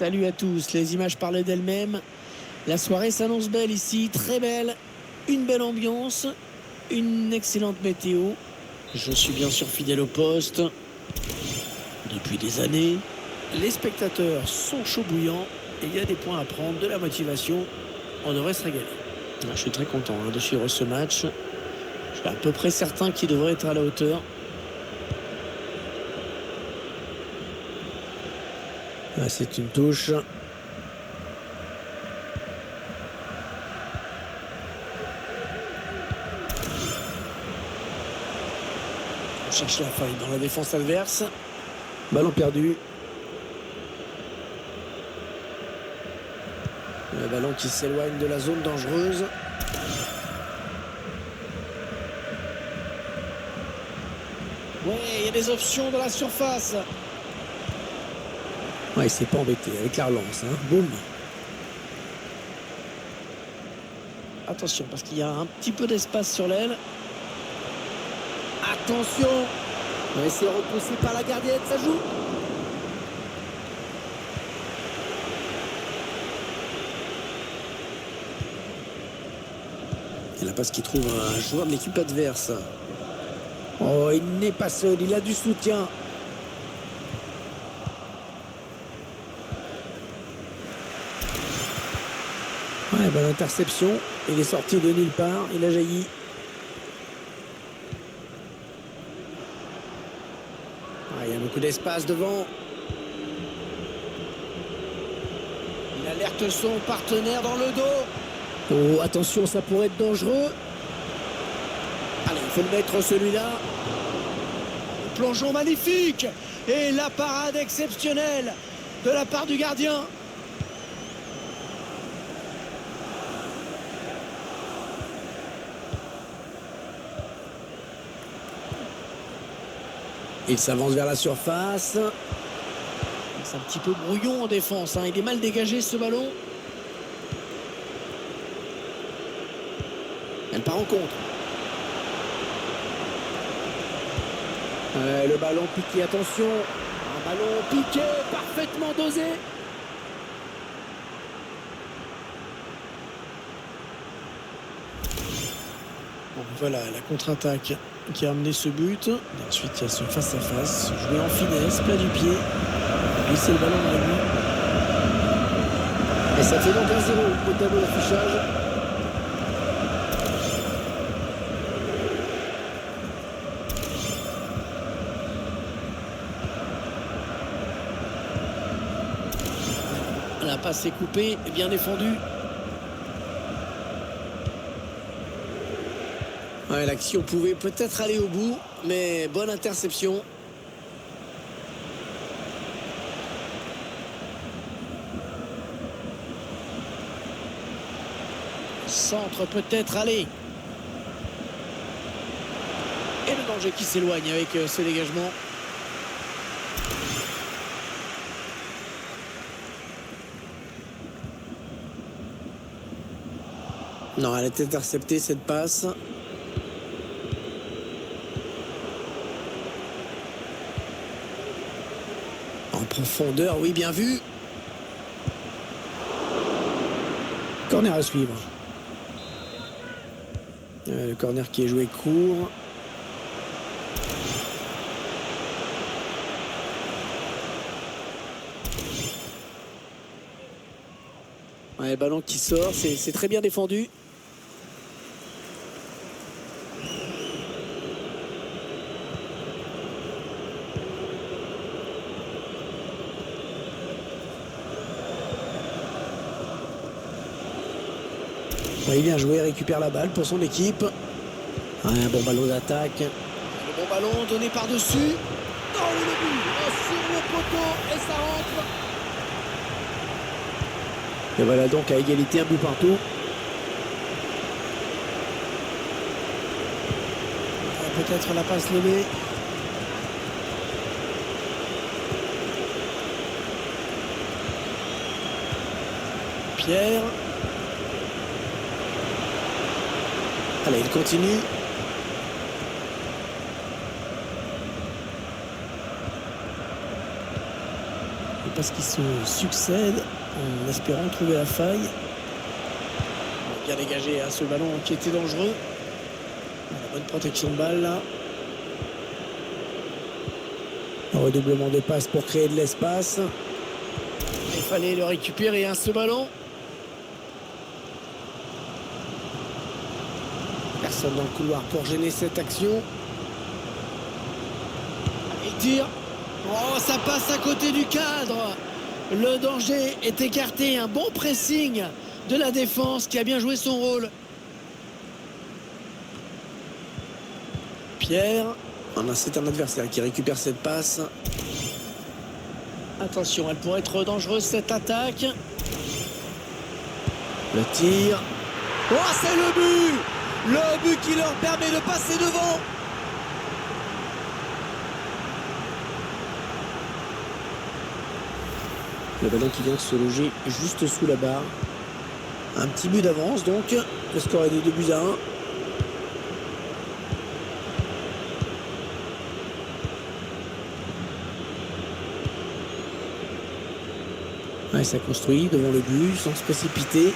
Salut à tous, les images parlaient d'elles-mêmes. La soirée s'annonce belle ici, très belle. Une belle ambiance, une excellente météo. Je suis bien sûr fidèle au poste depuis des années. Les spectateurs sont chauds bouillants et il y a des points à prendre, de la motivation. On devrait se régaler. Je suis très content de suivre ce match. Je suis à peu près certain qu'il devrait être à la hauteur. C'est une touche. On cherche la faille dans la défense adverse. Ballon perdu. Le ballon qui s'éloigne de la zone dangereuse. Ouais, il y a des options dans la surface. Ouais, il s'est pas embêté avec la relance. Boum. Attention, parce qu'il y a un petit peu d'espace sur l'aile. Attention. Ouais, c'est repoussé par la gardienne, ça joue. Et la passe qui trouve un joueur de l'équipe adverse. Oh, il n'est pas seul, il a du soutien. Ouais, bonne interception. Il est sorti de nulle part, il a jailli. Il y a beaucoup d'espace devant. Il alerte son partenaire dans le dos. Oh, attention, ça pourrait être dangereux. Allez, il faut le mettre celui-là. Plongeon magnifique. Et la parade exceptionnelle de la part du gardien. Il s'avance vers la surface. C'est un petit peu brouillon en défense. Il est mal dégagé ce ballon. Elle part en contre. Le ballon piqué, attention. Un ballon piqué, parfaitement dosé. Bon, voilà la contre-attaque qui a amené ce but. Et ensuite, il y a ce face-à-face. Joué en finesse, plat du pied. Glisser le ballon dans la nuit. Et ça fait donc 1-0 au tableau d'affichage. La passe est coupée, bien défendue. Ouais, l'action pouvait peut-être aller au bout, mais bonne interception. Centre peut-être, allez. Et le danger qui s'éloigne avec ce dégagement. Non, elle est interceptée cette passe. En profondeur, oui, bien vu. Corner à suivre. Le corner qui est joué court. Ouais, ballon qui sort, c'est très bien défendu. Il vient jouer, récupère la balle pour son équipe. Un bon ballon d'attaque. Le bon ballon donné par-dessus. Dans le but, sur le poteau et ça rentre. Et voilà donc à égalité, un but partout. Peut-être la passe levée. Pierre. Allez, il continue. Les passes qui se succèdent en espérant trouver la faille. Bien dégagé à ce ballon qui était dangereux. La bonne protection de balle là. Un redoublement de passes pour créer de l'espace. Il fallait le récupérer à ce ballon. Personne dans le couloir pour gêner cette action. Il tire. Oh, ça passe à côté du cadre. Le danger est écarté. Un bon pressing de la défense qui a bien joué son rôle. Pierre. C'est un adversaire qui récupère cette passe. Attention, elle pourrait être dangereuse cette attaque. Le tir. Oh, c'est le but! Le but qui leur permet de passer devant. Le ballon qui vient de se loger juste sous la barre. Un petit but d'avance donc. Le score est de 2-1. Ouais, ça construit devant le but sans se précipiter.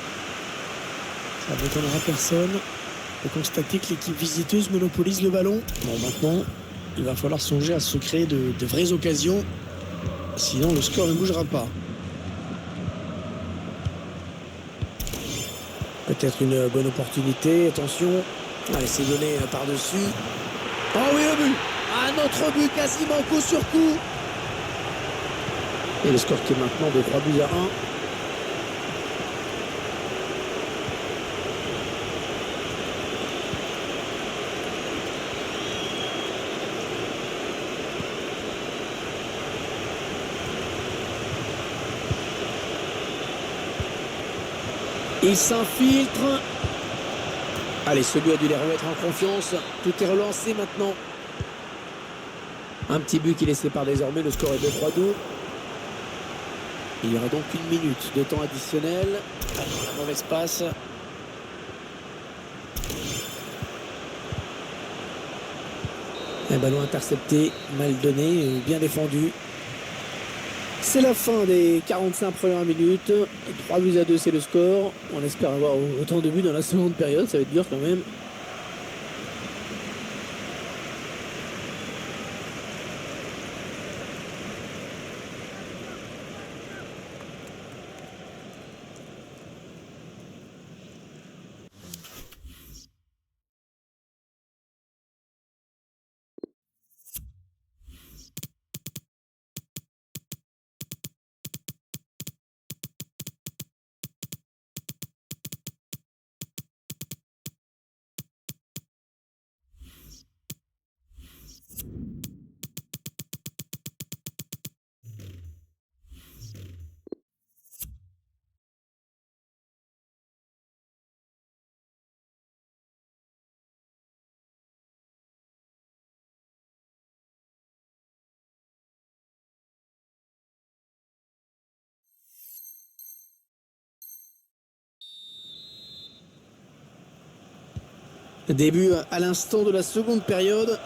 Ça n'étonnera personne de constater que l'équipe visiteuse monopolise le ballon. Bon, maintenant, il va falloir songer à se créer de vraies occasions. Sinon, le score ne bougera pas. Peut-être une bonne opportunité. Attention. Allez, c'est donné par-dessus. Oh oui, le but! Un autre but quasiment coup sur coup. Et le score qui est maintenant de 3-1. Il s'infiltre. Allez, celui a dû les remettre en confiance. Tout est relancé maintenant. Un petit but qui les sépare désormais. Le score est de 3-2. Il y aura donc 1 minute de temps additionnel. Ah non, la mauvaise passe. Un ballon intercepté, mal donné, bien défendu. C'est la fin des 45 premières minutes. 3-2, c'est le score. On espère avoir autant de buts dans la seconde période. Ça va être dur quand même. Début à l'instant de la seconde période.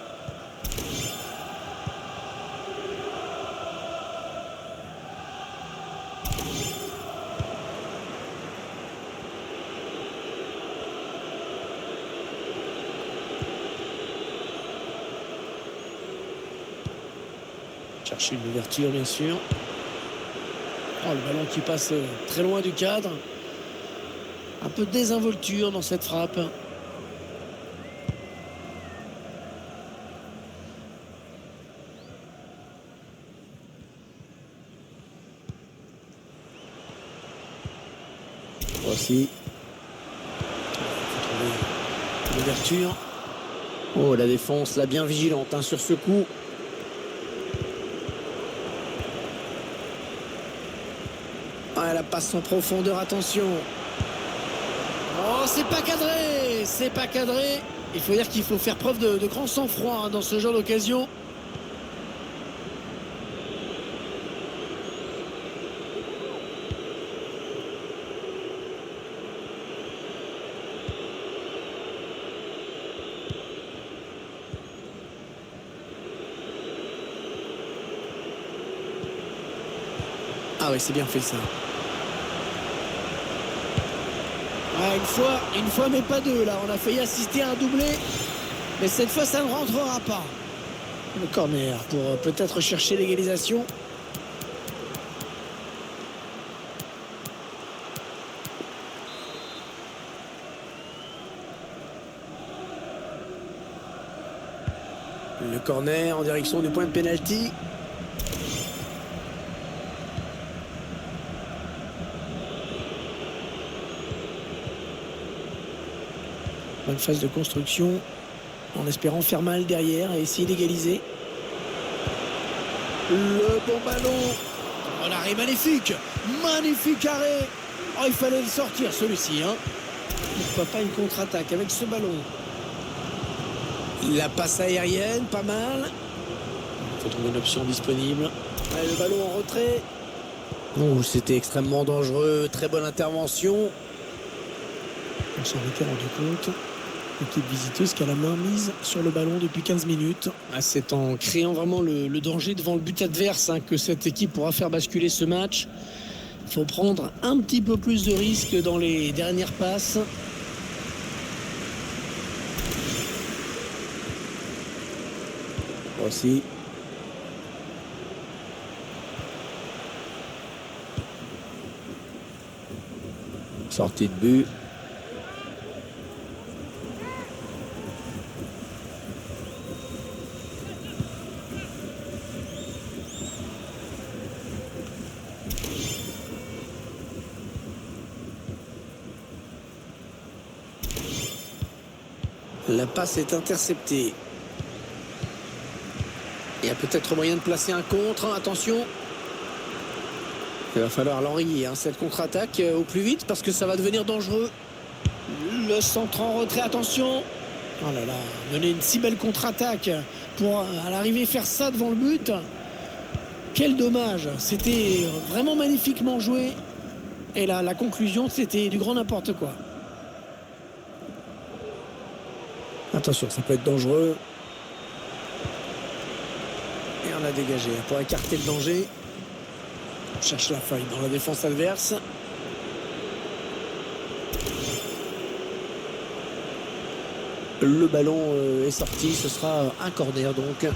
Chercher une ouverture bien sûr. Oh, le ballon qui passe très loin du cadre. Un peu de désinvolture dans cette frappe. Voici. L'ouverture. Oh, la défense, là, bien vigilante hein, sur ce coup. Ah, la passe en profondeur, attention. Oh, c'est pas cadré. C'est pas cadré. Il faut dire qu'il faut faire preuve de grand sang-froid hein, dans ce genre d'occasion. Ah ouais, c'est bien fait ça. Ah, une fois, mais pas deux. Là, on a failli assister à un doublé. Mais cette fois, ça ne rentrera pas. Le corner pour peut-être chercher l'égalisation. Le corner en direction du point de pénalty. Bonne phase de construction, en espérant faire mal derrière et essayer d'égaliser. Le bon ballon. Oh, l'arrêt magnifique. Magnifique arrêt. Oh, il fallait le sortir celui-ci. Hein. Pourquoi pas une contre-attaque avec ce ballon. La passe aérienne, pas mal. Il faut trouver une option disponible. Allez, le ballon en retrait. Oh, c'était extrêmement dangereux. Très bonne intervention. On s'en était rendu compte. L'équipe visiteuse qui a la main mise sur le ballon depuis 15 minutes. Ah, c'est en créant vraiment le danger devant le but adverse que cette équipe pourra faire basculer ce match. Il faut prendre un petit peu plus de risques dans les dernières passes. Voici. Sortie de but. La passe est interceptée. Il y a peut-être moyen de placer un contre. Attention. Il va falloir l'enrayer, cette contre-attaque au plus vite parce que ça va devenir dangereux. Le centre en retrait, attention. Oh là là, mener une si belle contre-attaque pour à l'arrivée faire ça devant le but. Quel dommage. C'était vraiment magnifiquement joué. Et là, la conclusion, c'était du grand n'importe quoi. Attention, ça peut être dangereux. Et on a dégagé pour écarter le danger. On cherche la faille dans la défense adverse. Le ballon est sorti, ce sera un corner donc.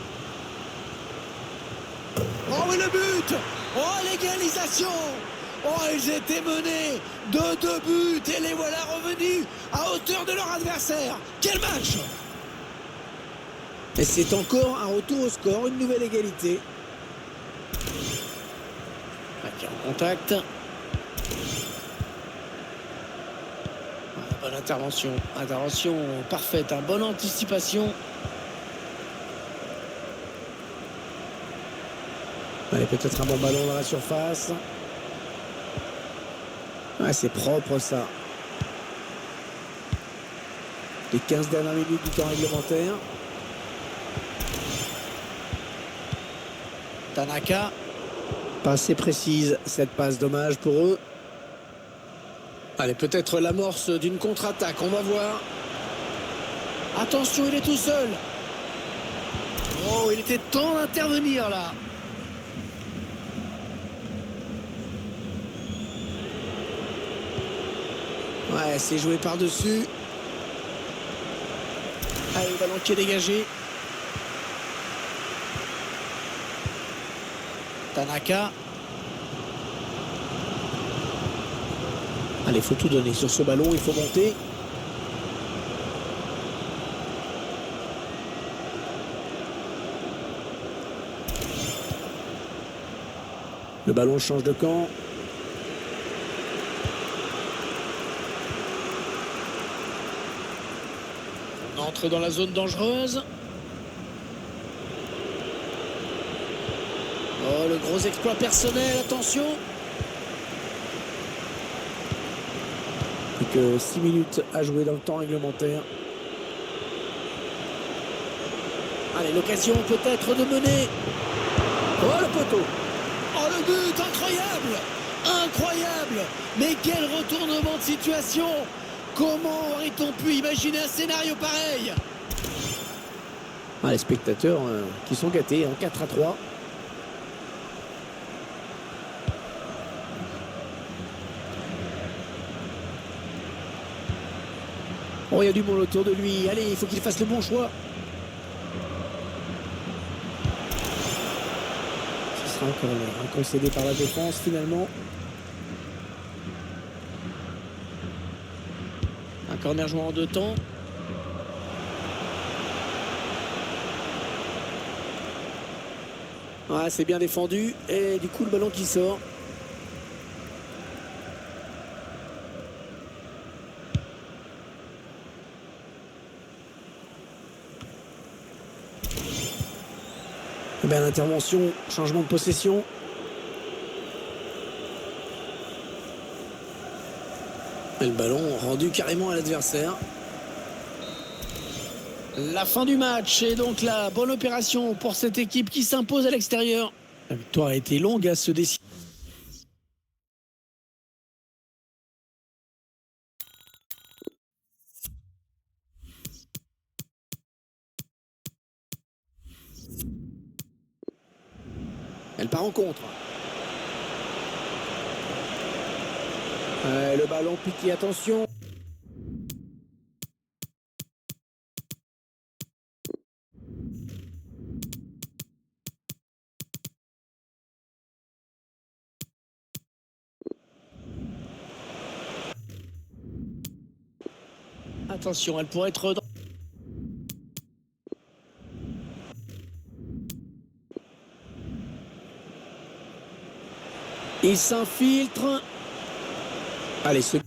Oh oui, le but! Oh, l'égalisation! Oh, ils étaient menés de 2 buts et les voilà revenus à hauteur de leur adversaire. Quel match! Et c'est encore un retour au score, une nouvelle égalité. Qui est en contact. Bonne intervention. Intervention parfaite, bonne anticipation. Allez, peut-être un bon ballon dans la surface. Ouais, c'est propre ça. Les 15 dernières minutes du temps réglementaire. Tanaka. Pas assez précise cette passe, dommage pour eux. Allez, peut-être l'amorce d'une contre-attaque, on va voir. Attention, il est tout seul. Oh, il était temps d'intervenir là. Ouais, c'est joué par-dessus. Allez, le ballon qui est dégagé. Tanaka. Allez, il faut tout donner sur ce ballon, il faut monter. Le ballon change de camp. On entre dans la zone dangereuse. Oh, le gros exploit personnel, attention. Plus que 6 minutes à jouer dans le temps réglementaire. Allez, l'occasion peut-être de mener. Oh, le poteau. Oh, le but, incroyable. Incroyable. Mais quel retournement de situation. Comment aurait-on pu imaginer un scénario pareil? Les spectateurs qui sont gâtés en 4-3. Oh, il y a du monde autour de lui. Allez, il faut qu'il fasse le bon choix. Ce sera un corner, concédé par la défense finalement. Un corner joué en deux temps. Ouais, c'est bien défendu. Et du coup, le ballon qui sort. Et bien, l'intervention, changement de possession. Et le ballon rendu carrément à l'adversaire. La fin du match et donc la bonne opération pour cette équipe qui s'impose à l'extérieur. La victoire a été longue à se décider. Elle part en contre. Le ballon piqué, attention. Attention, elle pourrait être... Il s'infiltre. Allez, ce...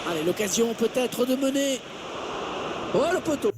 Allez, l'occasion peut-être de mener. Oh, le poteau.